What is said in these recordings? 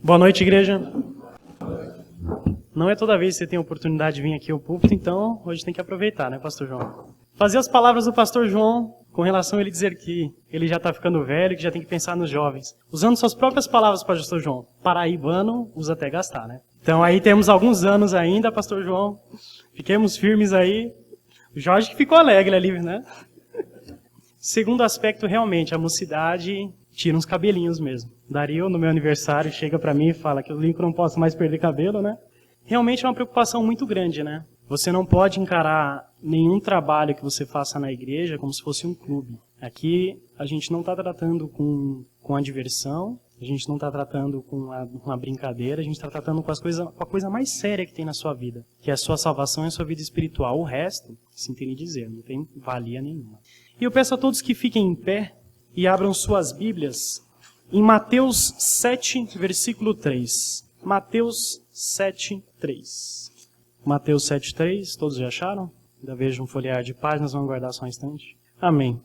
Boa noite, igreja. Não é toda vez que você tem a oportunidade de vir aqui ao púlpito, então hoje tem que aproveitar, né, pastor João? Fazer as palavras do pastor João com relação a ele dizer que ele já está ficando velho, que já tem que pensar nos jovens. Usando suas próprias palavras, pastor João. Paraibano usa até gastar, né? Então aí temos alguns anos ainda, pastor João. Fiquemos firmes aí. O Jorge que ficou alegre ali, né? Segundo aspecto, realmente, a mocidade tira uns cabelinhos mesmo. Dario, no meu aniversário, chega pra mim e fala que o Lincoln não posso mais perder cabelo, né? Realmente é uma preocupação muito grande, né? Você não pode encarar nenhum trabalho que você faça na igreja como se fosse um clube. Aqui a gente não está tratando com a diversão, a gente não está tratando com uma brincadeira, a gente está tratando com a coisa mais séria que tem na sua vida, que é a sua salvação e a sua vida espiritual. O resto, se entende dizer, não tem valia nenhuma. E eu peço a todos que fiquem em pé e abram suas Bíblias em Mateus 7, versículo 3. Mateus 7, 3. Mateus 7, 3, todos já acharam? Ainda vejo um folhear de páginas, vamos guardar só um instante. Amém.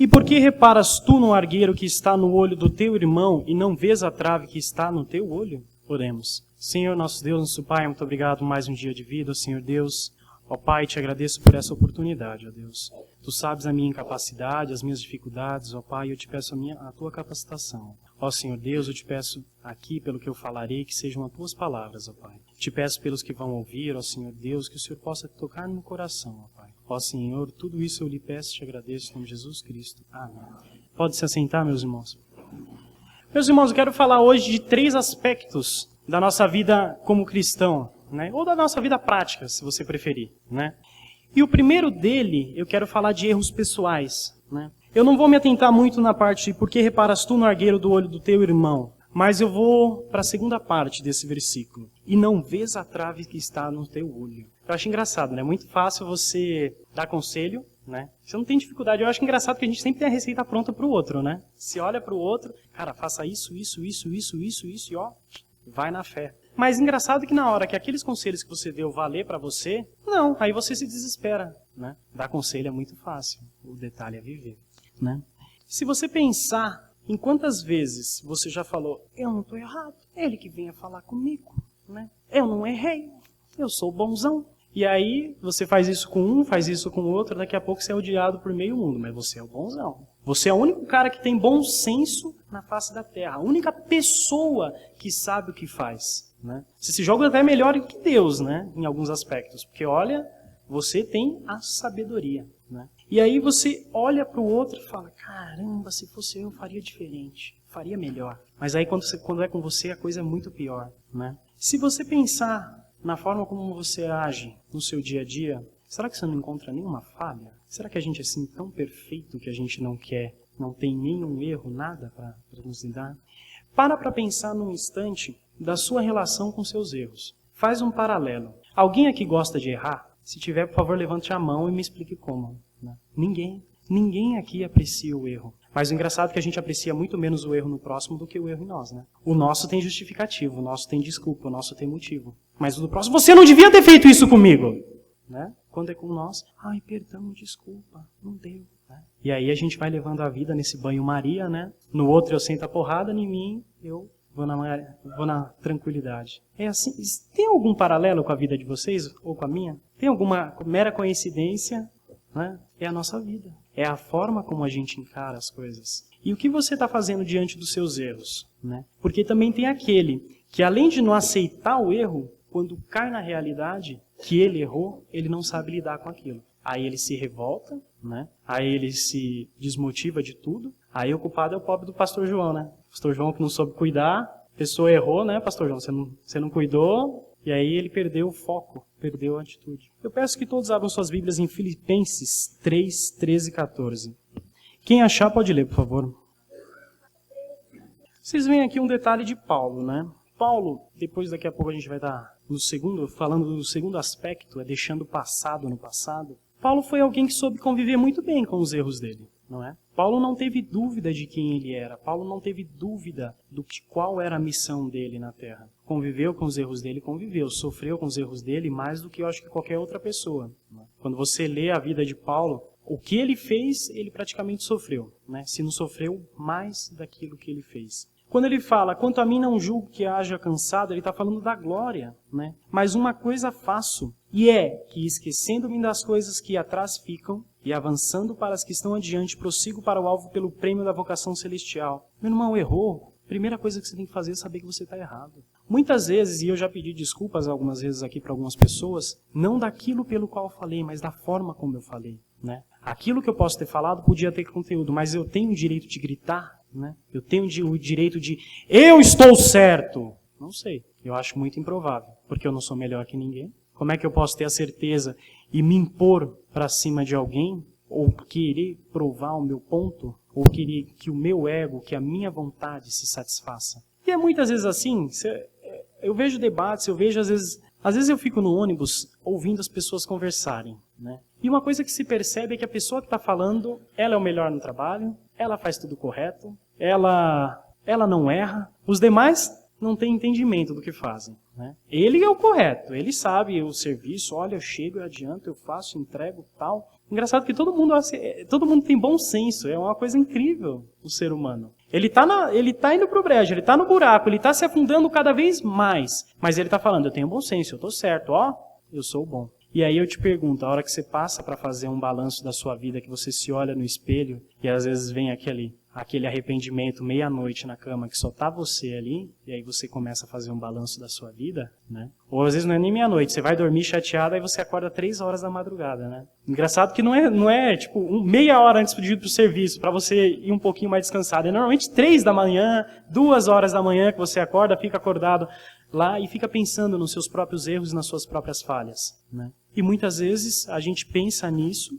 E por que reparas tu no argueiro que está no olho do teu irmão e não vês a trave que está no teu olho? Oremos. Senhor, nosso Deus, nosso Pai, muito obrigado por mais um dia de vida, Senhor Deus. Ó Pai, te agradeço por essa oportunidade, ó Deus. Tu sabes a minha incapacidade, as minhas dificuldades, ó Pai, eu te peço a tua capacitação. Ó Senhor Deus, eu te peço aqui, pelo que eu falarei, que sejam as tuas palavras, ó Pai. Te peço pelos que vão ouvir, ó Senhor Deus, que o Senhor possa tocar no coração, ó Pai. Ó Senhor, tudo isso eu lhe peço e te agradeço em nome de Jesus Cristo. Amém. Pode se assentar, meus irmãos. Meus irmãos, eu quero falar hoje de 3 aspectos da nossa vida como cristão, né? Ou da nossa vida prática, se você preferir, né? E o primeiro dele, eu quero falar de erros pessoais, né? Eu não vou me atentar muito na parte de por que reparas tu no argueiro do olho do teu irmão, mas eu vou para a segunda parte desse versículo. E não vês a trave que está no teu olho. Eu acho engraçado, né? É muito fácil você dar conselho, né? Você não tem dificuldade. Eu acho engraçado que a gente sempre tem a receita pronta para o outro, né? Se olha para o outro, cara, faça isso, e ó, vai na fé. Mas engraçado que na hora que aqueles conselhos que você deu valer para você, não, aí você se desespera, né? Dar conselho é muito fácil, o detalhe é viver, né? Se você pensar em quantas vezes você já falou, eu não estou errado, é ele que venha falar comigo, né? Eu não errei, eu sou bonzão. E aí você faz isso com um, faz isso com o outro, daqui a pouco você é odiado por meio mundo, mas você é o bonzão. Você é o único cara que tem bom senso na face da terra, a única pessoa que sabe o que faz, né? Você se joga até melhor que Deus, né? Em alguns aspectos, porque olha, você tem a sabedoria, né? E aí você olha para o outro e fala, caramba, se fosse eu faria diferente, faria melhor. Mas aí quando é com você a coisa é muito pior, né? Se você pensar na forma como você age no seu dia a dia, será que você não encontra nenhuma falha? Será que a gente é assim tão perfeito que a gente não quer, não tem nenhum erro, nada para nos dar? Para pensar num instante da sua relação com seus erros. Faz um paralelo. Alguém aqui gosta de errar? Se tiver, por favor, levante a mão e me explique como. Né? Ninguém aqui aprecia o erro. Mas o engraçado é que a gente aprecia muito menos o erro no próximo do que o erro em nós, né? O nosso tem justificativo, o nosso tem desculpa, o nosso tem motivo. Mas o do próximo, você não devia ter feito isso comigo! Né? Quando é com nós, ai, perdão, desculpa, não deu. Né? E aí a gente vai levando a vida nesse banho-maria, né? No outro eu sento a porrada, em mim eu vou na tranquilidade. É assim. Tem algum paralelo com a vida de vocês ou com a minha? Tem alguma mera coincidência? Né? É a nossa vida. É a forma como a gente encara as coisas. E o que você está fazendo diante dos seus erros? Né? Porque também tem aquele que, além de não aceitar o erro, quando cai na realidade que ele errou, ele não sabe lidar com aquilo. Aí ele se revolta, né? Aí ele se desmotiva de tudo. Aí o culpado é o pobre do pastor João, né? Pastor João que não soube cuidar, a pessoa errou, né, pastor João? Você não cuidou, e aí ele perdeu o foco, perdeu a atitude. Eu peço que todos abram suas Bíblias em Filipenses 3, 13 e 14. Quem achar pode ler, por favor. Vocês veem aqui um detalhe de Paulo, né? Paulo, depois daqui a pouco a gente vai estar falando do segundo aspecto, é deixando o passado no passado. Paulo foi alguém que soube conviver muito bem com os erros dele, não é? Paulo não teve dúvida de quem ele era. Paulo não teve dúvida qual era a missão dele na Terra. Conviveu com os erros dele, conviveu. Sofreu com os erros dele mais do que eu acho que qualquer outra pessoa. Quando você lê a vida de Paulo, o que ele fez, ele praticamente sofreu, né? Se não sofreu, mais daquilo que ele fez. Quando ele fala, quanto a mim não julgo que haja cansado, ele está falando da glória, né? Mas uma coisa faço, e é que esquecendo-me das coisas que atrás ficam, e avançando para as que estão adiante, prossigo para o alvo pelo prêmio da vocação celestial. Meu irmão, errou. Primeira coisa que você tem que fazer é saber que você está errado. Muitas vezes, e eu já pedi desculpas algumas vezes aqui para algumas pessoas, não daquilo pelo qual eu falei, mas da forma como eu falei, né? Aquilo que eu posso ter falado podia ter conteúdo, mas eu tenho o direito de gritar, né? Eu tenho o direito de, eu estou certo! Não sei, eu acho muito improvável, porque eu não sou melhor que ninguém. Como é que eu posso ter a certeza e me impor para cima de alguém, ou querer provar o meu ponto, ou querer que o meu ego, que a minha vontade se satisfaça? E é muitas vezes assim, eu vejo debates, eu vejo às vezes eu fico no ônibus ouvindo as pessoas conversarem, né? E uma coisa que se percebe é que a pessoa que está falando, ela é o melhor no trabalho, ela faz tudo correto, ela não erra, os demais não têm entendimento do que fazem, né? Ele é o correto, ele sabe o serviço, olha, eu chego, eu adianto, eu faço, entrego, tal. Engraçado que todo mundo tem bom senso, é uma coisa incrível o ser humano. Ele tá indo pro brejo, ele tá no buraco, ele tá se afundando cada vez mais, mas ele tá falando, eu tenho bom senso, eu tô certo, ó, eu sou bom. E aí eu te pergunto, a hora que você passa para fazer um balanço da sua vida, que você se olha no espelho e às vezes vem aquele arrependimento meia-noite na cama que só tá você ali, e aí você começa a fazer um balanço da sua vida, né? Ou às vezes não é nem meia-noite, você vai dormir chateado e você acorda 3 horas da madrugada, né? Engraçado que não é tipo meia hora antes de ir pro serviço, para você ir um pouquinho mais descansado. É normalmente 3 da manhã, 2 horas da manhã que você acorda, fica acordado lá e fica pensando nos seus próprios erros e nas suas próprias falhas, né? E muitas vezes a gente pensa nisso,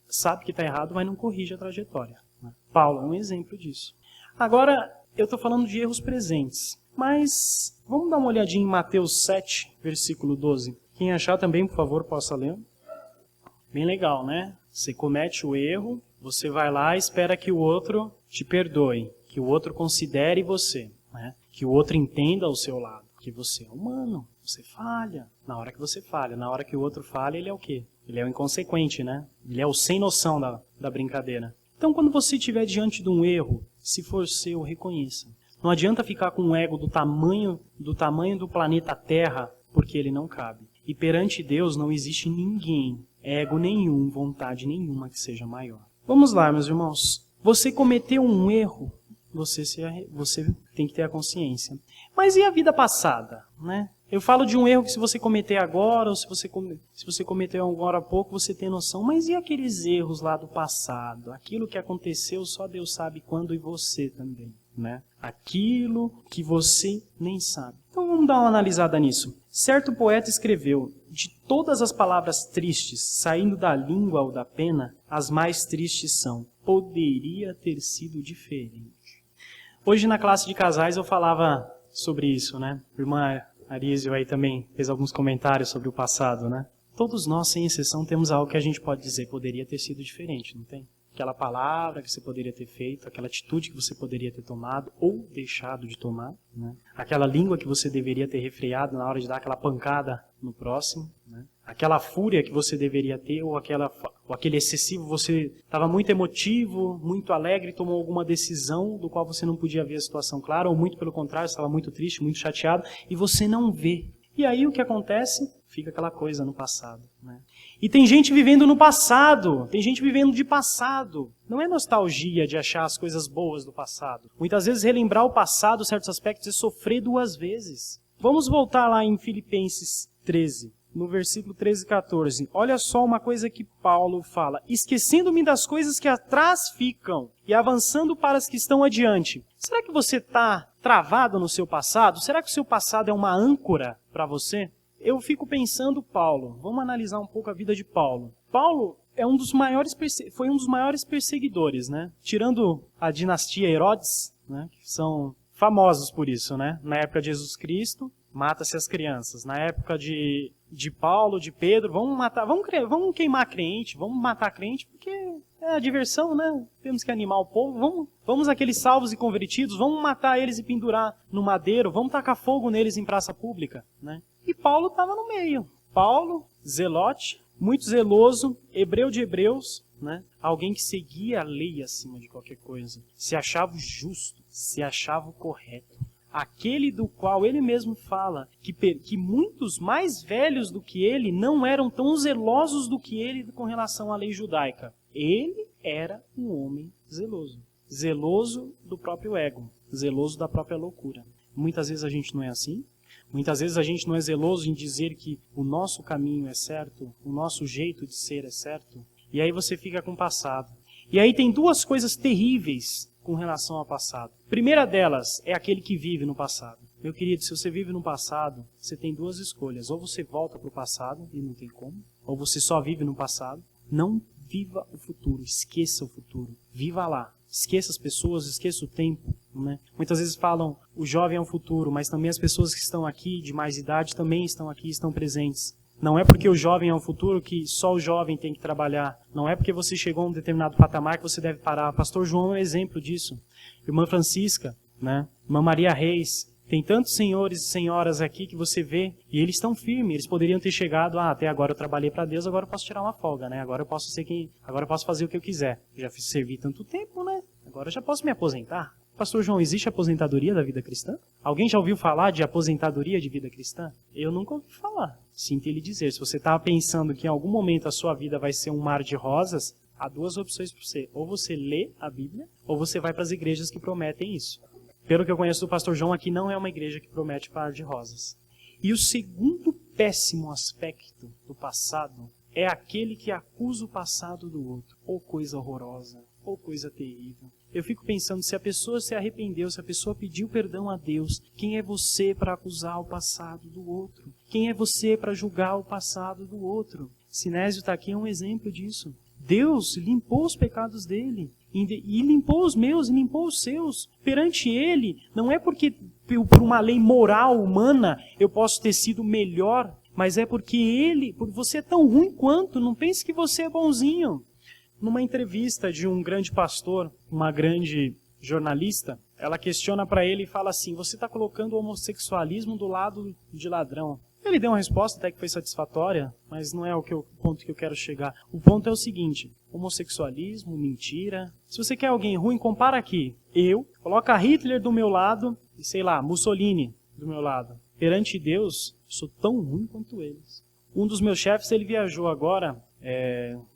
sabe que está errado, mas não corrige a trajetória, né? Paulo é um exemplo disso. Agora, eu estou falando de erros presentes, mas vamos dar uma olhadinha em Mateus 7, versículo 12. Quem achar também, por favor, possa ler. Bem legal, né? Você comete o erro, você vai lá e espera que o outro te perdoe, que o outro considere você, né? Que o outro entenda o seu lado, que você é humano, você falha. Na hora que você falha, na hora que o outro falha, ele é o quê? Ele é o inconsequente, né? Ele é o sem noção da brincadeira. Então, quando você estiver diante de um erro, se for seu, reconheça. Não adianta ficar com um ego do tamanho do planeta Terra, porque ele não cabe. E perante Deus não existe ninguém, ego nenhum, vontade nenhuma que seja maior. Vamos lá, meus irmãos. Você cometeu um erro, você tem que ter a consciência. Mas e a vida passada, né? Eu falo de um erro que se você cometer agora, ou se você cometeu agora há pouco, você tem noção. Mas e aqueles erros lá do passado? Aquilo que aconteceu, só Deus sabe quando, e você também, né? Aquilo que você nem sabe. Então vamos dar uma analisada nisso. Certo poeta escreveu, de todas as palavras tristes, saindo da língua ou da pena, as mais tristes são, poderia ter sido diferente. Hoje na classe de casais eu falava sobre isso, né? A irmã Arísio aí também fez alguns comentários sobre o passado, né? Todos nós, sem exceção, temos algo que a gente pode dizer, poderia ter sido diferente, não tem? Aquela palavra que você poderia ter feito, aquela atitude que você poderia ter tomado ou deixado de tomar, né? Aquela língua que você deveria ter refreado na hora de dar aquela pancada no próximo, né? Aquela fúria que você deveria ter ou aquele excessivo, você estava muito emotivo, muito alegre e tomou alguma decisão do qual você não podia ver a situação clara, ou muito pelo contrário, estava muito triste, muito chateado e você não vê. E aí o que acontece? Fica aquela coisa no passado, né? E tem gente vivendo no passado, tem gente vivendo de passado. Não é nostalgia de achar as coisas boas do passado. Muitas vezes relembrar o passado, certos aspectos, é sofrer 2 vezes. Vamos voltar lá em Filipenses 13, no versículo 13 e 14. Olha só uma coisa que Paulo fala. Esquecendo-me das coisas que atrás ficam e avançando para as que estão adiante. Será que você está travado no seu passado? Será que o seu passado é uma âncora para você? Eu fico pensando, Paulo, vamos analisar um pouco a vida de Paulo. Paulo foi um dos maiores perseguidores, né? Tirando a dinastia Herodes, né? Que são famosos por isso, né? Na época de Jesus Cristo, mata-se as crianças. Na época de Paulo, de Pedro, vamos queimar crente, vamos matar crente, porque é a diversão, né? Temos que animar o povo. Vamos aqueles salvos e convertidos, vamos matar eles e pendurar no madeiro, vamos tacar fogo neles em praça pública, né? E Paulo estava no meio. Paulo, zelote, muito zeloso, hebreu de hebreus, né? Alguém que seguia a lei acima de qualquer coisa, se achava o justo, se achava o correto. Aquele do qual ele mesmo fala que muitos mais velhos do que ele não eram tão zelosos do que ele com relação à lei judaica. Ele era um homem zeloso. Zeloso do próprio ego, zeloso da própria loucura. Muitas vezes a gente não é assim. Muitas vezes a gente não é zeloso em dizer que o nosso caminho é certo, o nosso jeito de ser é certo. E aí você fica com o passado. E aí tem duas coisas terríveis com relação ao passado. A primeira delas é aquele que vive no passado. Meu querido, se você vive no passado, você tem duas escolhas. Ou você volta para o passado, e não tem como. Ou você só vive no passado. Não viva o futuro, esqueça o futuro. Viva lá. Esqueça as pessoas, esqueça o tempo. Né? Muitas vezes falam, o jovem é o futuro, mas também as pessoas que estão aqui, de mais idade, também estão aqui, estão presentes. Não é porque o jovem é o futuro que só o jovem tem que trabalhar. Não é porque você chegou a um determinado patamar que você deve parar. Pastor João é um exemplo disso. Irmã Francisca, né? Irmã Maria Reis. Tem tantos senhores e senhoras aqui que você vê e eles estão firmes. Eles poderiam ter chegado, até agora eu trabalhei para Deus, agora eu posso tirar uma folga, né? Agora eu posso fazer o que eu quiser. Já servi tanto tempo, né? Agora eu já posso me aposentar. Pastor João, existe aposentadoria da vida cristã? Alguém já ouviu falar de aposentadoria de vida cristã? Eu nunca ouvi falar. Sinto lhe dizer, se você estava pensando que em algum momento a sua vida vai ser um mar de rosas, há duas opções para você. Ou você lê a Bíblia, ou você vai para as igrejas que prometem isso. Pelo que eu conheço do pastor João, aqui não é uma igreja que promete mar de rosas. E o segundo péssimo aspecto do passado é aquele que acusa o passado do outro. Ou coisa horrorosa, ou coisa terrível. Eu fico pensando, se a pessoa se arrependeu, se a pessoa pediu perdão a Deus, quem é você para acusar o passado do outro? Quem é você para julgar o passado do outro? Sinésio está aqui, é um exemplo disso. Deus limpou os pecados dele, e limpou os meus, e limpou os seus. Perante ele, não é porque por uma lei moral humana eu posso ter sido melhor, mas é porque você é tão ruim quanto, não pense que você é bonzinho. Numa entrevista de um grande pastor, uma grande jornalista, ela questiona para ele e fala assim, você está colocando o homossexualismo do lado de ladrão. Ele deu uma resposta até que foi satisfatória, mas não é o ponto que eu quero chegar. O ponto é o seguinte, homossexualismo, mentira. Se você quer alguém ruim, compara aqui. Coloca Hitler do meu lado e, sei lá, Mussolini do meu lado. Perante Deus, sou tão ruim quanto eles. Um dos meus chefes, ele viajou agora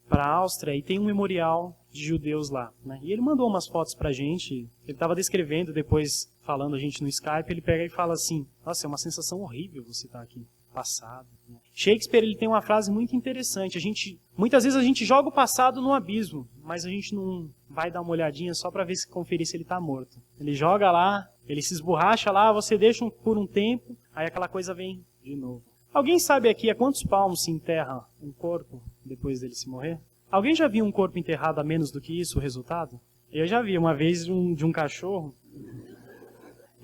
para a Áustria e tem um memorial de judeus lá. Né? E ele mandou umas fotos pra gente, ele estava descrevendo, depois falando a gente no Skype, ele pega e fala assim, nossa, é uma sensação horrível você estar aqui, passado. Né? Shakespeare, ele tem uma frase muito interessante, muitas vezes a gente joga o passado no abismo, mas a gente não vai dar uma olhadinha só para conferir se ele está morto. Ele joga lá, ele se esborracha lá, você deixa por um tempo, aí aquela coisa vem de novo. Alguém sabe aqui a quantos palmos se enterra um corpo depois dele se morrer? Alguém já viu um corpo enterrado a menos do que isso, o resultado? Eu já vi uma vez de um cachorro.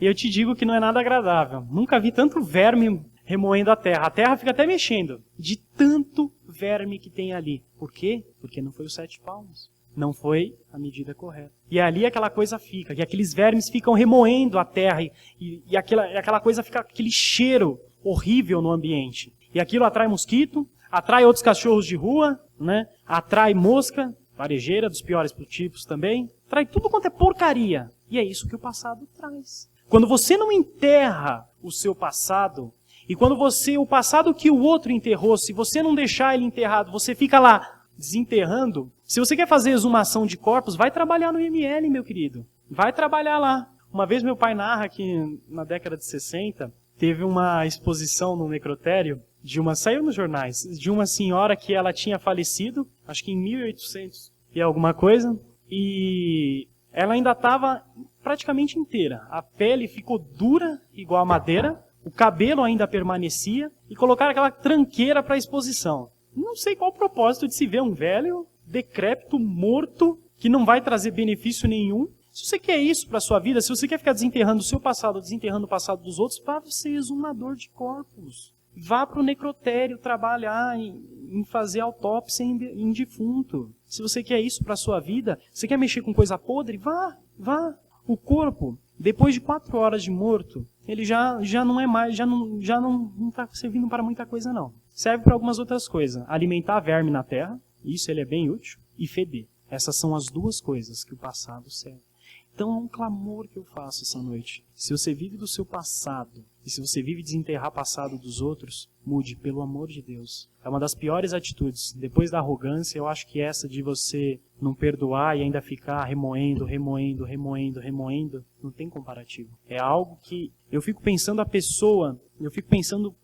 E eu te digo que não é nada agradável. Nunca vi tanto verme remoendo a terra. A terra fica até mexendo de tanto verme que tem ali. Por quê? Porque não foi os 7 palmos. Não foi a medida correta. E ali aquela coisa fica, que aqueles vermes ficam remoendo a terra e aquela coisa fica, aquele cheiro horrível no ambiente. E aquilo atrai mosquito, atrai outros cachorros de rua, né? Atrai mosca, varejeira, dos piores tipos também. Atrai tudo quanto é porcaria. E é isso que o passado traz. Quando você não enterra o seu passado, e quando o passado que o outro enterrou, se você não deixar ele enterrado, você fica lá desenterrando. Se você quer fazer exumação de corpos, vai trabalhar no IML, meu querido. Vai trabalhar lá. Uma vez meu pai narra que na década de 60, teve uma exposição no necrotério, saiu nos jornais, de uma senhora que ela tinha falecido, acho que em 1800 e alguma coisa, e ela ainda estava praticamente inteira. A pele ficou dura, igual a madeira, o cabelo ainda permanecia, e colocaram aquela tranqueira para a exposição. Não sei qual o propósito de se ver um velho, decrépito, morto, que não vai trazer benefício nenhum. Se você quer isso para a sua vida, se você quer ficar desenterrando o seu passado, desenterrando o passado dos outros, vá ser exumador de corpos. Vá para o necrotério trabalhar em fazer autópsia em defunto. Se você quer isso para a sua vida, você quer mexer com coisa podre, vá. O corpo, depois de 4 horas de morto, ele já não é mais, já não está servindo para muita coisa não. Serve para algumas outras coisas. Alimentar verme na terra, isso ele é bem útil. e feder. Essas são as duas coisas que o passado serve. Então é um clamor que eu faço essa noite. Se você vive do seu passado, e se você vive desenterrar o passado dos outros, mude, pelo amor de Deus. É uma das piores atitudes. Depois da arrogância, eu acho que essa de você não perdoar e ainda ficar remoendo, não tem comparativo. É algo que eu fico pensando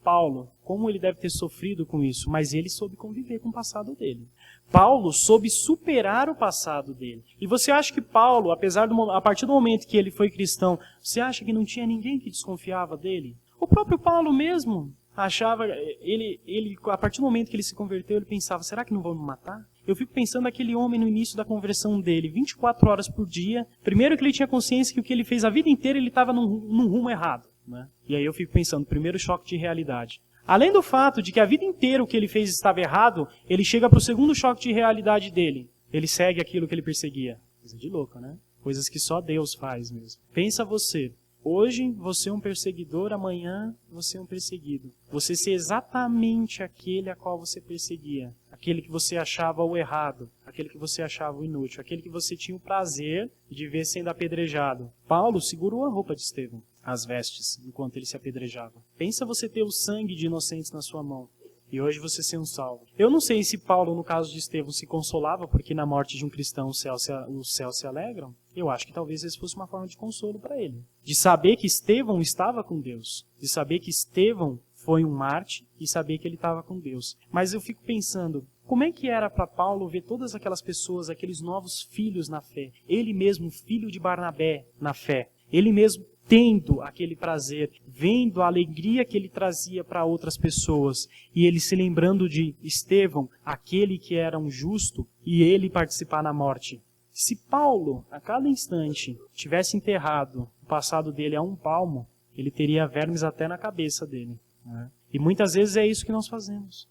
Paulo, como ele deve ter sofrido com isso, mas ele soube conviver com o passado dele. Paulo soube superar o passado dele. E você acha que Paulo, a partir do momento que ele foi cristão, você acha que não tinha ninguém que desconfiava dele? O próprio Paulo mesmo achava, a partir do momento que ele se converteu, ele pensava, será que não vão me matar? Eu fico pensando naquele homem no início da conversão dele, 24 horas por dia. Primeiro que ele tinha consciência que o que ele fez a vida inteira, ele estava num rumo errado, né? E aí eu fico pensando, primeiro choque de realidade. Além do fato de que a vida inteira o que ele fez estava errado, ele chega para o segundo choque de realidade dele. Ele segue aquilo que ele perseguia. Coisa de louco, né? Coisas que só Deus faz mesmo. Pensa você. Hoje você é um perseguidor, amanhã você é um perseguido. Você ser exatamente aquele a qual você perseguia. Aquele que você achava o errado. Aquele que você achava o inútil. Aquele que você tinha o prazer de ver sendo apedrejado. Paulo segurou a roupa de Estevão, as vestes, enquanto ele se apedrejava. Pensa você ter o sangue de inocentes na sua mão. E hoje você ser um salvo. Eu não sei se Paulo, no caso de Estevão, se consolava porque na morte de um cristão os céus se alegram. Eu acho que talvez isso fosse uma forma de consolo para ele. De saber que Estevão estava com Deus. De saber que Estevão foi um mártir e saber que ele estava com Deus. Mas eu fico pensando, como é que era para Paulo ver todas aquelas pessoas, aqueles novos filhos na fé? Ele mesmo, filho de Barnabé na fé. Ele mesmo tendo aquele prazer, vendo a alegria que ele trazia para outras pessoas, e ele se lembrando de Estevão, aquele que era um justo, e ele participar na morte. Se Paulo, a cada instante, tivesse enterrado o passado dele a um palmo, ele teria vermes até na cabeça dele, né? E muitas vezes é isso que nós fazemos.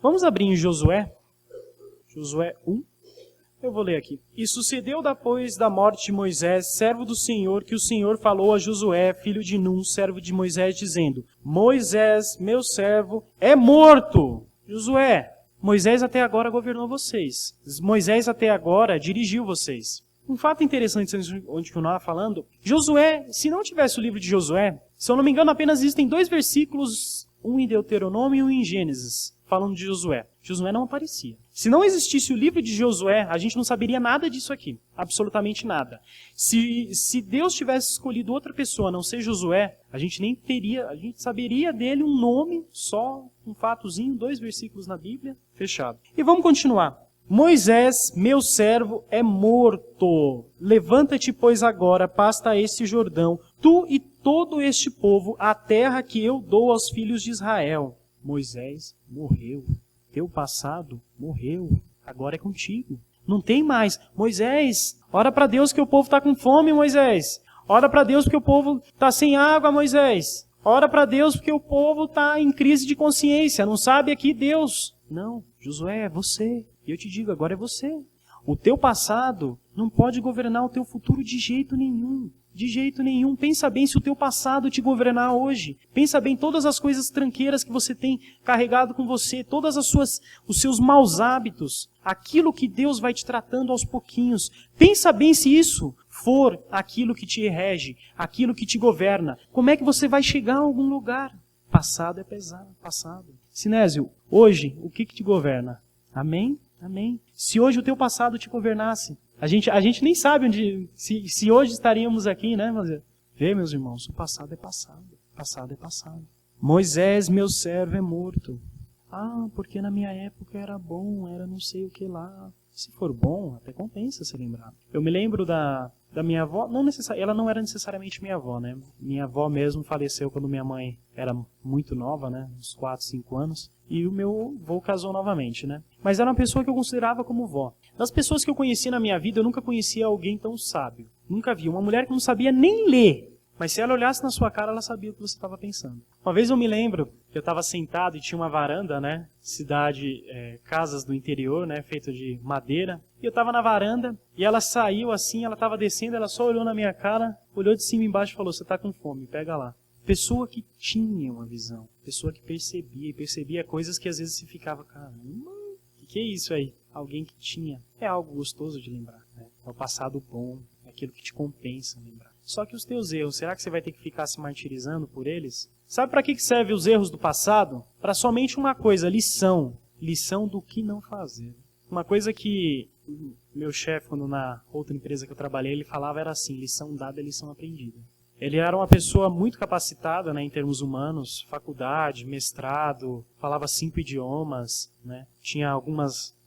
Vamos abrir em Josué 1. Eu vou ler aqui. E sucedeu depois da morte de Moisés, servo do Senhor, que o Senhor falou a Josué, filho de Num, servo de Moisés, dizendo: Moisés, meu servo, é morto. Josué, Moisés até agora governou vocês. Moisés até agora dirigiu vocês. Um fato interessante, onde que eu estava falando, Josué, se não tivesse o livro de Josué, se eu não me engano, apenas existem 2 versículos, um em Deuteronômio e um em Gênesis, falando de Josué. Josué não aparecia. Se não existisse o livro de Josué, a gente não saberia nada disso aqui. Absolutamente nada. Se Deus tivesse escolhido outra pessoa, a não ser Josué, a gente saberia dele um nome, só um fatozinho, 2 versículos na Bíblia, fechado. E vamos continuar. Moisés, meu servo, é morto. Levanta-te, pois, agora, pasta este Jordão, tu e todo este povo, a terra que eu dou aos filhos de Israel. Moisés morreu. Teu passado morreu. Agora é contigo. Não tem mais. Moisés, ora para Deus que o povo está com fome, Moisés. Ora para Deus porque o povo está sem água, Moisés. Ora para Deus porque o povo está em crise de consciência. Não sabe aqui Deus. Não, Josué, é você. E eu te digo, agora é você. O teu passado não pode governar o teu futuro de jeito nenhum. De jeito nenhum. Pensa bem se o teu passado te governar hoje. Pensa bem todas as coisas tranqueiras que você tem carregado com você, os seus maus hábitos, aquilo que Deus vai te tratando aos pouquinhos. Pensa bem se isso for aquilo que te rege, aquilo que te governa. Como é que você vai chegar a algum lugar? Passado é pesado, passado. Sinésio, hoje, o que te governa? Amém? Amém. Se hoje o teu passado te governasse, a gente nem sabe se hoje estaríamos aqui, né? Mas vê, meus irmãos, o passado é passado. Passado é passado. Moisés, meu servo, é morto. Ah, porque na minha época era bom, era não sei o que lá. Se for bom, até compensa se lembrar. Eu me lembro da minha avó, ela não era necessariamente minha avó, né? Minha avó mesmo faleceu quando minha mãe era muito nova, né? Uns 4, 5 anos. E o meu avô casou novamente, né? Mas era uma pessoa que eu considerava como vó. Das pessoas que eu conheci na minha vida, eu nunca conhecia alguém tão sábio. Nunca vi. Uma mulher que não sabia nem ler. Mas se ela olhasse na sua cara, ela sabia o que você estava pensando. Uma vez eu me lembro que eu estava sentado e tinha uma varanda, né? Casas do interior, né? Feita de madeira. E eu estava na varanda e ela saiu assim, ela estava descendo, ela só olhou na minha cara, olhou de cima e embaixo e falou: você está com fome, pega lá. Pessoa que tinha uma visão, pessoa que percebia coisas que às vezes se ficava, caramba, o Que isso aí? Alguém que tinha. É algo gostoso de lembrar, né? É o passado bom, é aquilo que te compensa lembrar. Só que os teus erros, será que você vai ter que ficar se martirizando por eles? Sabe para que servem os erros do passado? Para somente uma coisa, lição. Lição do que não fazer. Uma coisa que meu chefe, quando na outra empresa que eu trabalhei, ele falava era assim, lição dada é lição aprendida. Ele era uma pessoa muito capacitada, né, em termos humanos, faculdade, mestrado, falava 5 idiomas, né, tinha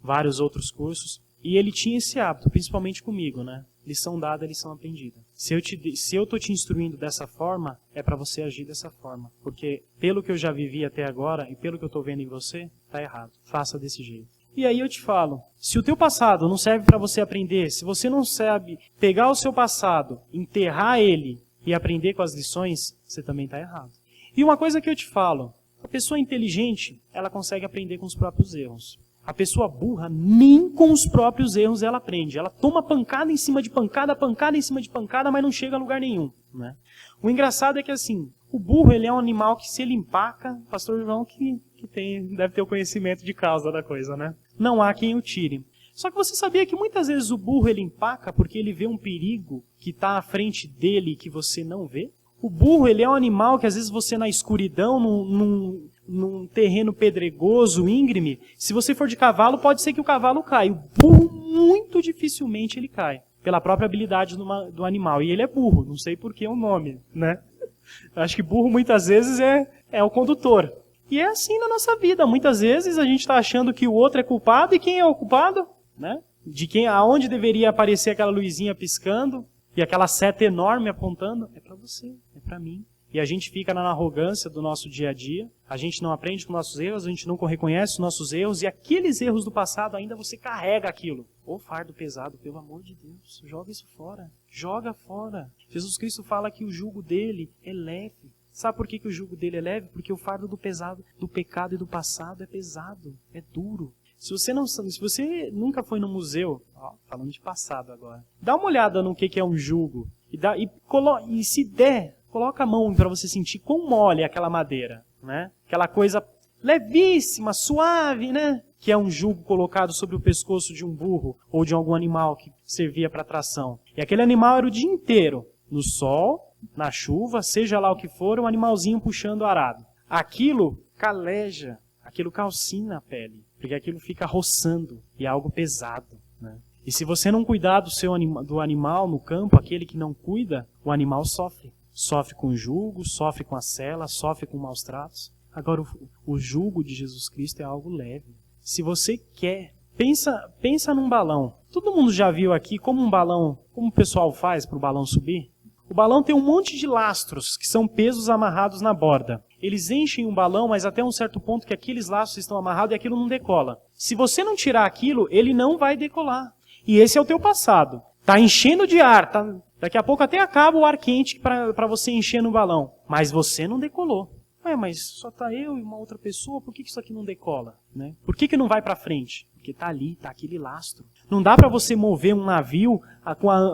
vários outros cursos, e ele tinha esse hábito, principalmente comigo, né, lição dada é lição aprendida. Se eu estou te instruindo dessa forma, é para você agir dessa forma, porque pelo que eu já vivi até agora, e pelo que eu estou vendo em você, está errado, faça desse jeito. E aí eu te falo, se o teu passado não serve para você aprender, se você não sabe pegar o seu passado, enterrar ele e aprender com as lições, você também está errado. E uma coisa que eu te falo, a pessoa inteligente, ela consegue aprender com os próprios erros. A pessoa burra, nem com os próprios erros ela aprende. Ela toma pancada em cima de pancada, pancada em cima de pancada, mas não chega a lugar nenhum, né? O engraçado é que assim, o burro ele é um animal que se ele empaca, pastor João deve ter o conhecimento de causa da coisa, né? Não há quem o tire. Só que você sabia que muitas vezes o burro ele empaca porque ele vê um perigo que está à frente dele e que você não vê? O burro ele é um animal que às vezes você na escuridão, num terreno pedregoso, íngreme, se você for de cavalo, pode ser que o cavalo caia. O burro muito dificilmente ele cai, pela própria habilidade do animal. E ele é burro, não sei por que o nome, né? Acho que burro muitas vezes é o condutor. E é assim na nossa vida. Muitas vezes a gente está achando que o outro é culpado, e quem é o culpado? Né? Aonde deveria aparecer aquela luzinha piscando e aquela seta enorme apontando, é para você, é para mim. E a gente fica na arrogância do nosso dia a dia, a gente não aprende com nossos erros, a gente não reconhece os nossos erros, e aqueles erros do passado ainda você carrega aquilo. Ô fardo pesado, pelo amor de Deus, joga isso fora, joga fora. Jesus Cristo fala que o jugo dele é leve. Sabe por que o jugo dele é leve? Porque o fardo do pecado e do passado é pesado, é duro. Se você nunca foi no museu, falando de passado agora, dá uma olhada no que é um jugo. E se der, coloca a mão para você sentir quão mole é aquela madeira, né? Aquela coisa levíssima, suave, né? Que é um jugo colocado sobre o pescoço de um burro ou de algum animal que servia para tração. E aquele animal era o dia inteiro, no sol, na chuva, seja lá o que for, um animalzinho puxando o arado. Aquilo caleja, aquilo calcina a pele, porque aquilo fica roçando e é algo pesado, né? E se você não cuidar do animal no campo, aquele que não cuida, o animal sofre. Sofre com jugo, sofre com a sela, sofre com maus tratos. Agora, o jugo de Jesus Cristo é algo leve. Se você quer, pensa num balão. Todo mundo já viu aqui como o pessoal faz para o balão subir? O balão tem um monte de lastros, que são pesos amarrados na borda. Eles enchem um balão, mas até um certo ponto que aqueles lastros estão amarrados e aquilo não decola. Se você não tirar aquilo, ele não vai decolar. E esse é o teu passado. Está enchendo de ar, daqui a pouco até acaba o ar quente para você encher no balão. Mas você não decolou. Mas só está eu e uma outra pessoa, por que isso aqui não decola? Né? Por que não vai para frente? Porque está ali, está aquele lastro. Não dá para você mover um navio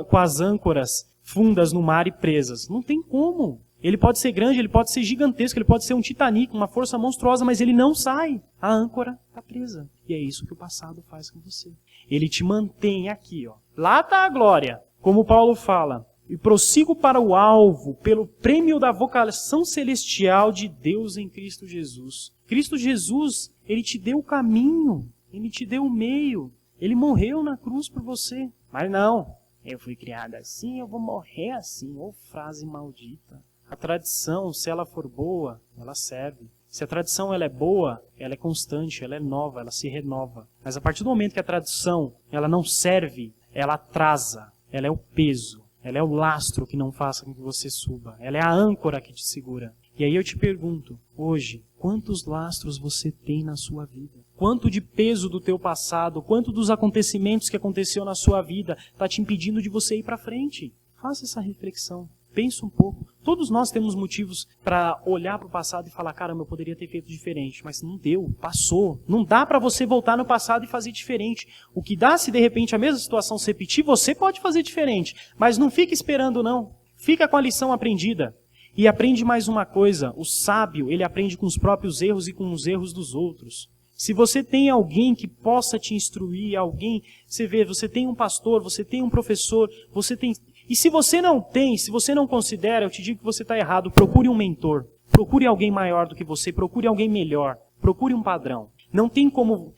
com as âncoras fundas no mar e presas. Não tem como. Ele pode ser grande, ele pode ser gigantesco, ele pode ser um Titanic, uma força monstruosa, mas ele não sai. A âncora está presa. E é isso que o passado faz com você. Ele te mantém aqui, ó. Lá está a glória, como Paulo fala. E prossigo para o alvo, pelo prêmio da vocação celestial de Deus em Cristo Jesus. Cristo Jesus, Ele te deu o caminho, Ele te deu o meio. Ele morreu na cruz por você. Mas não, eu fui criado assim, eu vou morrer assim. Ô frase maldita. A tradição, se ela for boa, ela serve. Se a tradição ela é boa, ela é constante, ela é nova, ela se renova. Mas a partir do momento que a tradição ela não serve, ela atrasa, ela é o peso, ela é o lastro que não faça com que você suba, ela é a âncora que te segura. E aí eu te pergunto, hoje, quantos lastros você tem na sua vida? Quanto de peso do teu passado, quanto dos acontecimentos que aconteceu na sua vida está te impedindo de você ir para frente? Faça essa reflexão. Pensa um pouco. Todos nós temos motivos para olhar para o passado e falar, caramba, eu poderia ter feito diferente, mas não deu, passou. Não dá para você voltar no passado e fazer diferente. O que dá, se de repente a mesma situação se repetir, você pode fazer diferente, mas não fica esperando não. Fica com a lição aprendida. E aprende mais uma coisa, o sábio, ele aprende com os próprios erros e com os erros dos outros. Se você tem alguém que possa te instruir, alguém, você vê, você tem um pastor, você tem um professor, você tem... E se você não tem, se você não considera, eu te digo que você está errado, procure um mentor. Procure alguém maior do que você, procure alguém melhor, procure um padrão. Não tem como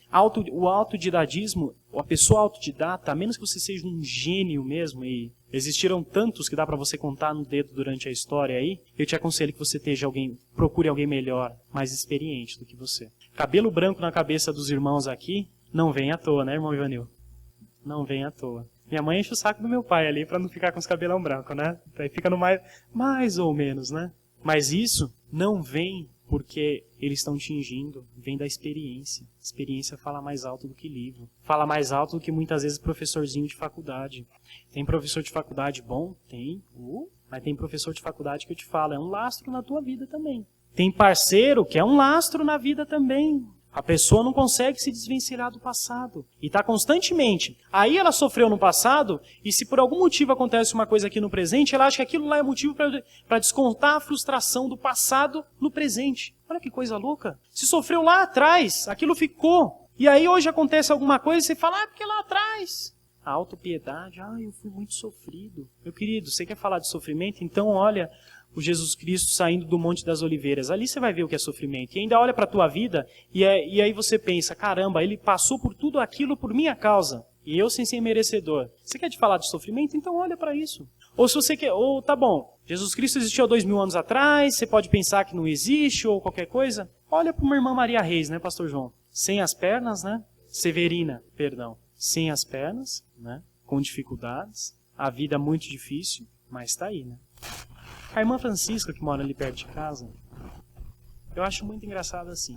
o autodidatismo, a pessoa autodidata, a menos que você seja um gênio mesmo, e existiram tantos que dá para você contar no dedo durante a história aí, eu te aconselho que você procure alguém melhor, mais experiente do que você. Cabelo branco na cabeça dos irmãos aqui, não vem à toa, né, irmão Ivanil? Não vem à toa. Minha mãe enche o saco do meu pai ali para não ficar com os cabelão branco, né? Aí fica no mais ou menos, né? Mas isso não vem porque eles estão tingindo, vem da experiência. Experiência fala mais alto do que livro. Fala mais alto do que muitas vezes professorzinho de faculdade. Tem professor de faculdade bom? Tem. Mas tem professor de faculdade que eu te falo, é um lastro na tua vida também. Tem parceiro que é um lastro na vida também. A pessoa não consegue se desvencilhar do passado. E está constantemente. Aí ela sofreu no passado, e se por algum motivo acontece uma coisa aqui no presente, ela acha que aquilo lá é motivo para descontar a frustração do passado no presente. Olha que coisa louca. Se sofreu lá atrás, aquilo ficou. E aí hoje acontece alguma coisa e você fala, porque lá atrás. A autopiedade, eu fui muito sofrido. Meu querido, você quer falar de sofrimento? Então olha o Jesus Cristo saindo do Monte das Oliveiras. Ali você vai ver o que é sofrimento. E ainda olha para a tua vida e aí você pensa, caramba, ele passou por tudo aquilo por minha causa. E eu sem ser merecedor. Você quer te falar de sofrimento? Então olha para isso. Ou se você quer, tá bom, Jesus Cristo existiu há 2000 anos atrás, você pode pensar que não existe ou qualquer coisa. Olha para uma irmã Maria Reis, né, pastor João? Sem as pernas, né? Severina, perdão. Sem as pernas, né? Com dificuldades. A vida muito difícil, mas está aí, né? A irmã Francisca, que mora ali perto de casa, eu acho muito engraçado assim.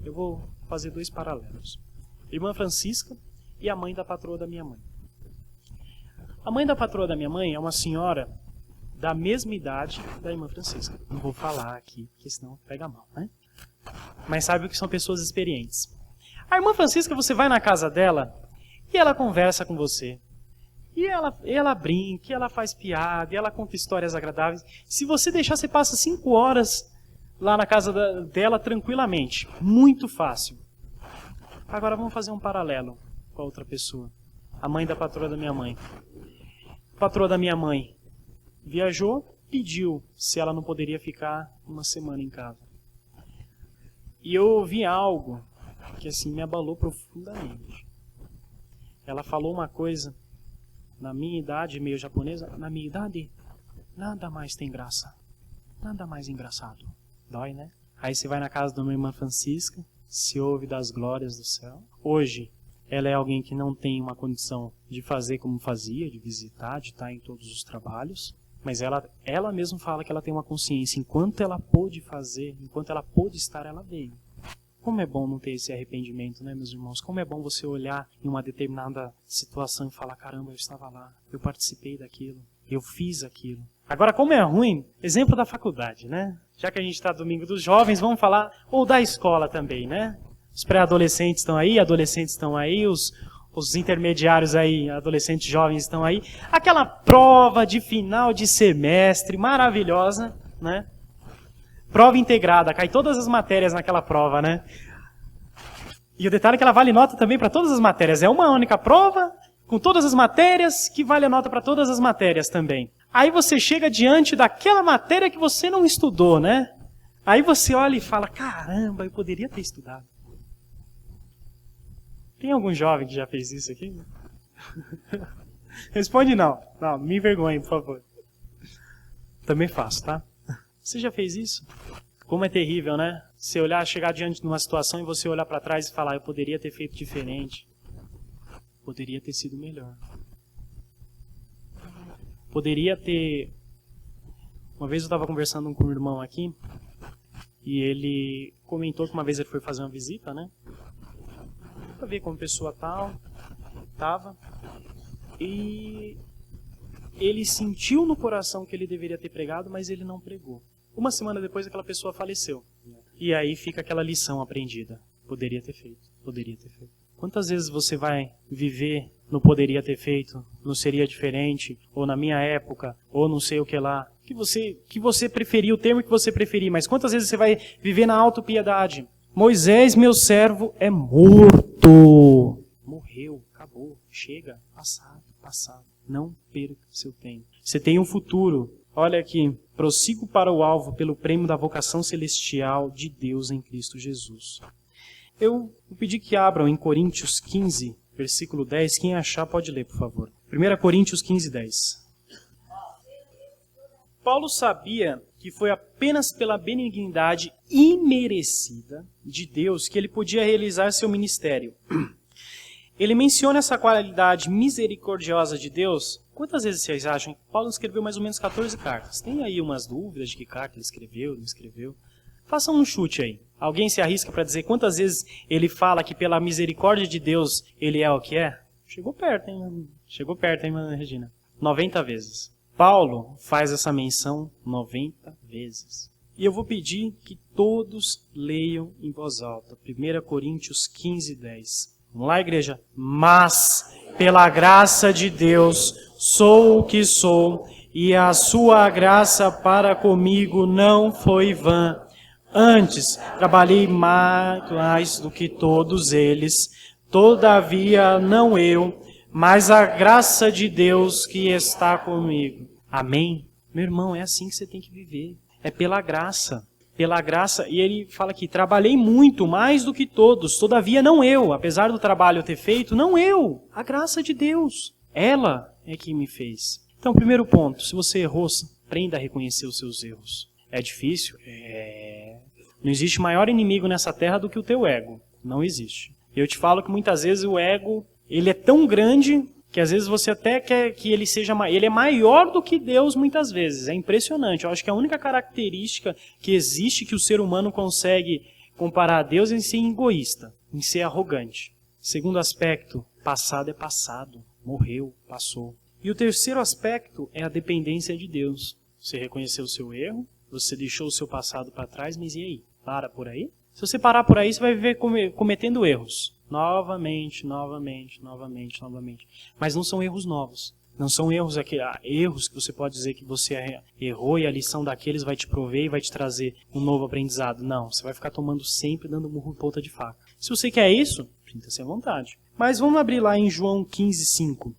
Eu vou fazer 2 paralelos. Irmã Francisca e a mãe da patroa da minha mãe. A mãe da patroa da minha mãe é uma senhora da mesma idade da irmã Francisca. Não vou falar aqui, porque senão pega mal, né? Mas sabe que são pessoas experientes. A irmã Francisca, você vai na casa dela e ela conversa com você. E ela brinca, ela faz piada, ela conta histórias agradáveis. Se você deixar, você passa 5 horas lá na casa dela tranquilamente. Muito fácil. Agora vamos fazer um paralelo com a outra pessoa. A mãe da patroa da minha mãe. A patroa da minha mãe viajou, pediu se ela não poderia ficar uma semana em casa. E eu ouvi algo que assim me abalou profundamente. Ela falou uma coisa... Na minha idade, meio japonesa, na minha idade, nada mais tem graça. Nada mais engraçado. Dói, né? Aí você vai na casa da minha irmã Francisca, se ouve das glórias do céu. Hoje, ela é alguém que não tem uma condição de fazer como fazia, de visitar, de estar em todos os trabalhos. Mas ela mesma fala que ela tem uma consciência. Enquanto ela pôde fazer, enquanto ela pôde estar, ela veio. Como é bom não ter esse arrependimento, né, meus irmãos? Como é bom você olhar em uma determinada situação e falar, caramba, eu estava lá, eu participei daquilo, eu fiz aquilo. Agora, como é ruim, exemplo da faculdade, né? Já que a gente está domingo dos jovens, vamos falar, ou da escola também, né? Os pré-adolescentes estão aí, adolescentes estão aí, os intermediários aí, adolescentes jovens estão aí. Aquela prova de final de semestre maravilhosa, né? Prova integrada, cai todas as matérias naquela prova, né? E o detalhe é que ela vale nota também para todas as matérias. É uma única prova, com todas as matérias, que vale a nota para todas as matérias também. Aí você chega diante daquela matéria que você não estudou, né? Aí você olha e fala, caramba, eu poderia ter estudado. Tem algum jovem que já fez isso aqui? Responde não. Não, me envergonhe, por favor. Também faço, tá? Você já fez isso? Como é terrível, né? Você olhar, chegar diante de uma situação e você olhar para trás e falar, eu poderia ter feito diferente. Poderia ter sido melhor. Poderia ter... Uma vez eu estava conversando com um irmão aqui e ele comentou que uma vez ele foi fazer uma visita, né? Para ver como pessoa tal estava. E ele sentiu no coração que ele deveria ter pregado, mas ele não pregou. Uma semana depois aquela pessoa faleceu. E aí fica aquela lição aprendida. Poderia ter feito, poderia ter feito. Quantas vezes você vai viver no poderia ter feito, não seria diferente, ou na minha época, ou não sei o que lá. Que você preferia, o termo que você preferir, mas quantas vezes você vai viver na autopiedade? Moisés, meu servo, é morto. Morreu, acabou, chega, passado. Não perca seu tempo. Você tem um futuro. Olha aqui, prossigo para o alvo pelo prêmio da vocação celestial de Deus em Cristo Jesus. Eu vou pedir que abram em Coríntios 15, versículo 10. Quem achar pode ler, por favor. 1 Coríntios 15, 10. Paulo sabia que foi apenas pela benignidade imerecida de Deus que ele podia realizar seu ministério. Ele menciona essa qualidade misericordiosa de Deus. Quantas vezes vocês acham que Paulo escreveu mais ou menos 14 cartas? Tem aí umas dúvidas de que carta ele escreveu, não escreveu? Façam um chute aí. Alguém se arrisca para dizer quantas vezes ele fala que pela misericórdia de Deus ele é o que é? Chegou perto, hein? Chegou perto, hein, Regina? 90 vezes. Paulo faz essa menção 90 vezes. E eu vou pedir que todos leiam em voz alta. 1 Coríntios 15, 10. Vamos lá, igreja? Mas, pela graça de Deus, sou o que sou, e a sua graça para comigo não foi vã. Antes, trabalhei mais do que todos eles, todavia não eu, mas a graça de Deus que está comigo. Amém? Meu irmão, é assim que você tem que viver. É pela graça. Pela graça, e ele fala aqui, trabalhei muito, mais do que todos, todavia não eu, apesar do trabalho eu ter feito, não eu, a graça de Deus. Ela é que me fez. Então, primeiro ponto, se você errou, aprenda a reconhecer os seus erros. É difícil? Não existe maior inimigo nessa terra do que o teu ego. Não existe. Eu te falo que muitas vezes o ego, ele é tão grande que às vezes você até quer que ele seja maior. Ele é maior do que Deus muitas vezes. É impressionante. Eu acho que a única característica que existe que o ser humano consegue comparar a Deus é em ser egoísta, em ser arrogante. Segundo aspecto, passado é passado. Morreu, passou. E o terceiro aspecto é a dependência de Deus. Você reconheceu o seu erro, você deixou o seu passado para trás, mas e aí? Para por aí? Se você parar por aí, você vai viver cometendo erros. Novamente. Mas não são erros novos. Não são erros que você pode dizer que você errou e a lição daqueles vai te prover e vai te trazer um novo aprendizado. Não, você vai ficar tomando sempre, dando murro em ponta de faca. Se você quer isso, sinta-se à vontade. Mas vamos abrir lá em João 15, 5.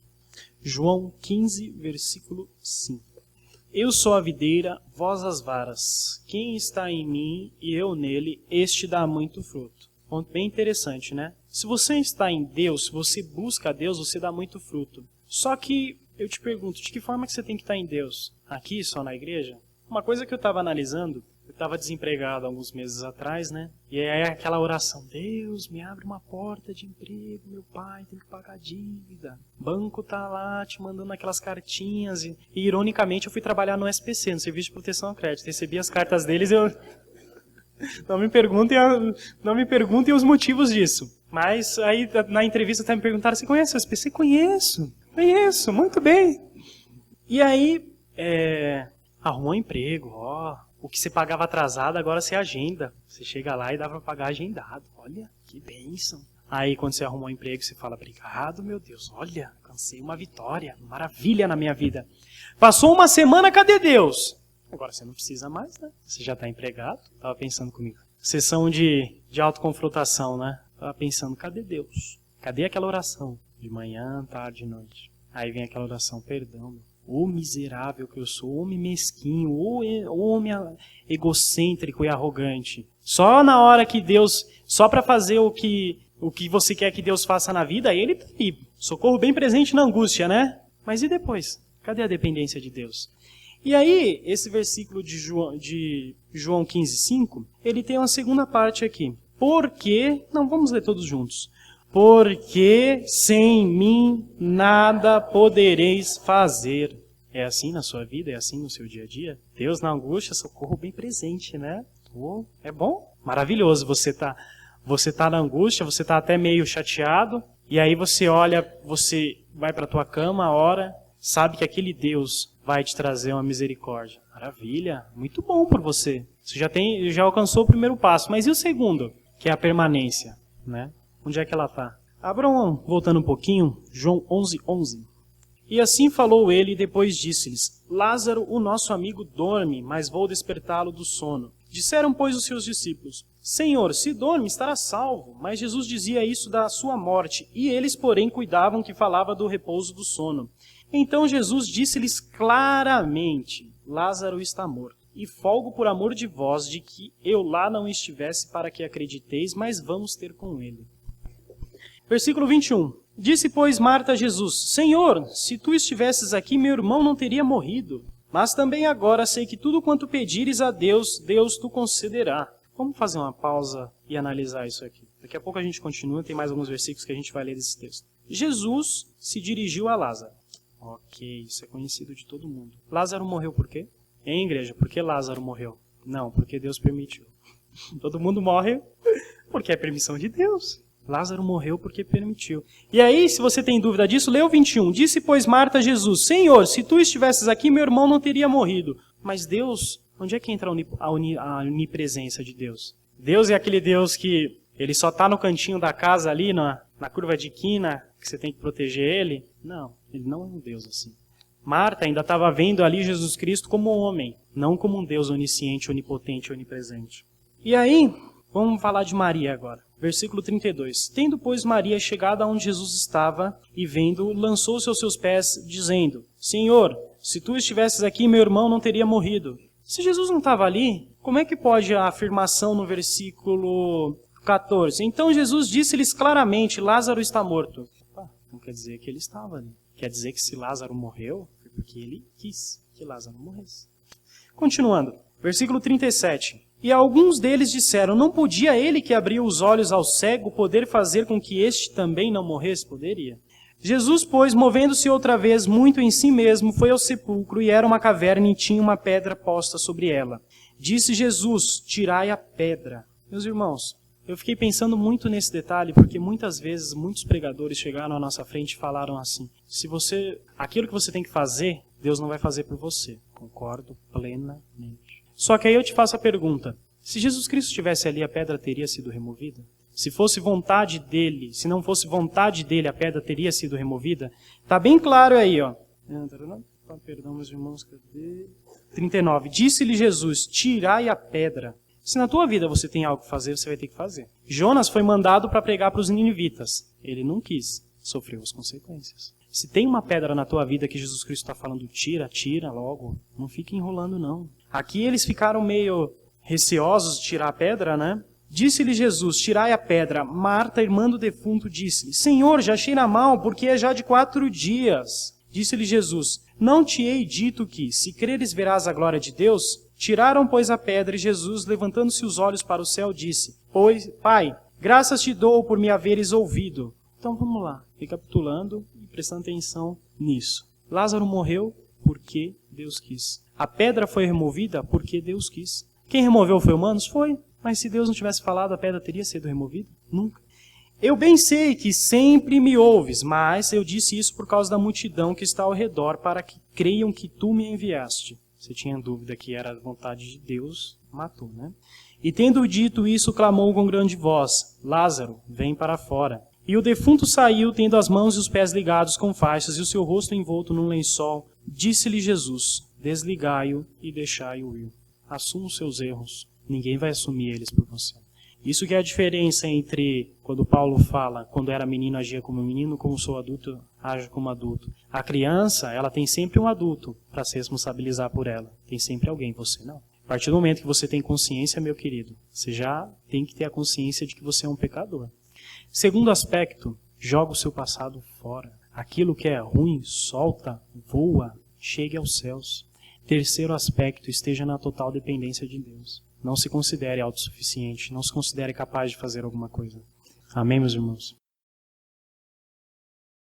João 15, versículo 5. Eu sou a videira, vós as varas. Quem está em mim e eu nele, este dá muito fruto. Ponto bem interessante, né? Se você está em Deus, se você busca a Deus, você dá muito fruto. Só que eu te pergunto, de que forma que você tem que estar em Deus? Aqui, só na igreja? Uma coisa que eu estava analisando, eu estava desempregado alguns meses atrás, né? E aí é aquela oração, Deus, me abre uma porta de emprego, meu pai tem que pagar dívida. O banco tá lá te mandando aquelas cartinhas. E ironicamente, eu fui trabalhar no SPC, no Serviço de Proteção ao Crédito. Recebi as cartas deles e eu... Não me perguntem os motivos disso. Mas aí na entrevista até me perguntaram, você conhece o SPC? Conheço, muito bem. E aí, arrumou um emprego, o que você pagava atrasado, agora você agenda. Você chega lá e dá para pagar agendado. Olha, que bênção. Aí quando você arrumou um emprego, você fala, obrigado, meu Deus, olha, alcancei uma vitória, maravilha na minha vida. Passou uma semana, cadê Deus? Agora você não precisa mais, né? Você já está empregado. Estava pensando comigo. Sessão de autoconfrontação, né? Estava pensando, cadê Deus? Cadê aquela oração? De manhã, tarde e noite. Aí vem aquela oração, perdão, ô miserável que eu sou, homem mesquinho, ô homem egocêntrico e arrogante. Só na hora que Deus, só para fazer o que você quer que Deus faça na vida, ele tá aí. Socorro bem presente na angústia, né? Mas e depois? Cadê a dependência de Deus? E aí, esse versículo de João 15, 5, ele tem uma segunda parte aqui. Porque, não, vamos ler todos juntos. Porque sem mim nada podereis fazer. É assim na sua vida? É assim no seu dia a dia? Deus na angústia, socorro bem presente, né? É bom? Maravilhoso. Você tá na angústia, você tá até meio chateado, e aí você olha, você vai para a tua cama, ora, sabe que aquele Deus vai te trazer uma misericórdia. Maravilha, muito bom por você. Você já alcançou o primeiro passo. Mas e o segundo? Que é a permanência, né? Onde é que ela está? Abram, voltando um pouquinho, João 11, 11. E assim falou ele, e depois disse-lhes, Lázaro, o nosso amigo, dorme, mas vou despertá-lo do sono. Disseram, pois, os seus discípulos: Senhor, se dorme, estará salvo. Mas Jesus dizia isso da sua morte, e eles, porém, cuidavam que falava do repouso do sono. Então Jesus disse-lhes claramente: Lázaro está morto, e folgo por amor de vós de que eu lá não estivesse para que acrediteis, mas vamos ter com ele. Versículo 21. Disse, pois, Marta a Jesus: Senhor, se tu estivesses aqui, meu irmão não teria morrido. Mas também agora sei que tudo quanto pedires a Deus, Deus tu concederá. Vamos fazer uma pausa e analisar isso aqui. Daqui a pouco a gente continua, tem mais alguns versículos que a gente vai ler desse texto. Jesus se dirigiu a Lázaro. Ok, isso é conhecido de todo mundo. Lázaro morreu por quê? Hein, igreja? Por que Lázaro morreu? Não, porque Deus permitiu. Todo mundo morre porque é permissão de Deus. Lázaro morreu porque permitiu. E aí, se você tem dúvida disso, lê o 21. Disse, pois, Marta a Jesus: Senhor, se tu estivesses aqui, meu irmão não teria morrido. Mas Deus, onde é que entra a onipresença de Deus? Deus é aquele Deus que ele só está no cantinho da casa ali, na curva de quina, que você tem que proteger ele? Não, ele não é um Deus assim. Marta ainda estava vendo ali Jesus Cristo como homem, não como um Deus onisciente, onipotente, onipresente. E aí, vamos falar de Maria agora. Versículo 32. Tendo, pois, Maria chegado aonde Jesus estava, e vendo, lançou-se aos seus pés, dizendo: Senhor, se tu estivesses aqui, meu irmão não teria morrido. Se Jesus não estava ali, como é que pode a afirmação no versículo 14? Então Jesus disse-lhes claramente: Lázaro está morto. Não quer dizer que ele estava ali. Quer dizer que se Lázaro morreu, foi porque ele quis que Lázaro morresse. Continuando. Versículo 37. E alguns deles disseram: não podia ele que abriu os olhos ao cego poder fazer com que este também não morresse? Poderia. Jesus, pois, movendo-se outra vez muito em si mesmo, foi ao sepulcro, e era uma caverna e tinha uma pedra posta sobre ela. Disse Jesus: tirai a pedra. Meus irmãos, eu fiquei pensando muito nesse detalhe, porque muitas vezes muitos pregadores chegaram à nossa frente e falaram assim: aquilo que você tem que fazer, Deus não vai fazer por você. Concordo plenamente. Só que aí eu te faço a pergunta: se Jesus Cristo estivesse ali, a pedra teria sido removida? Se fosse vontade dele, se não fosse vontade dele, a pedra teria sido removida? Tá bem claro aí, ó. Perdão, meus irmãos, cadê? 39. Disse-lhe Jesus: tirai a pedra. Se na tua vida você tem algo que fazer, você vai ter que fazer. Jonas foi mandado para pregar para os ninivitas. Ele não quis, sofreu as consequências. Se tem uma pedra na tua vida que Jesus Cristo está falando, tira logo. Não fique enrolando, não. Aqui eles ficaram meio receosos de tirar a pedra, né? Disse-lhe Jesus: tirai a pedra. Marta, irmã do defunto, disse-lhe: Senhor, já cheira mal, porque é já de 4 dias. Disse-lhe Jesus: não te hei dito que, se creres, verás a glória de Deus? Tiraram, pois, a pedra, e Jesus, levantando-se os olhos para o céu, disse: Pai, graças te dou por me haveres ouvido. Então vamos lá, recapitulando e prestando atenção nisso. Lázaro morreu porque Deus quis. A pedra foi removida porque Deus quis. Quem removeu foi humanos? Foi. Mas se Deus não tivesse falado, a pedra teria sido removida? Nunca. Eu bem sei que sempre me ouves, mas eu disse isso por causa da multidão que está ao redor, para que creiam que tu me enviaste. Você tinha dúvida que era a vontade de Deus, matou, né? E tendo dito isso, clamou com grande voz: Lázaro, vem para fora. E o defunto saiu, tendo as mãos e os pés ligados com faixas e o seu rosto envolto num lençol. Disse-lhe Jesus: desligai-o e deixai-o ir. Assuma os seus erros. Ninguém vai assumir eles por você. Isso que é a diferença entre quando Paulo fala, quando era menino agia como menino, como sou adulto, ajo como adulto. A criança, ela tem sempre um adulto para se responsabilizar por ela. Tem sempre alguém, você não. A partir do momento que você tem consciência, meu querido, você já tem que ter a consciência de que você é um pecador. Segundo aspecto, joga o seu passado fora. Aquilo que é ruim, solta, voa, chegue aos céus. Terceiro aspecto, esteja na total dependência de Deus. Não se considere autossuficiente, não se considere capaz de fazer alguma coisa. Amém, meus irmãos?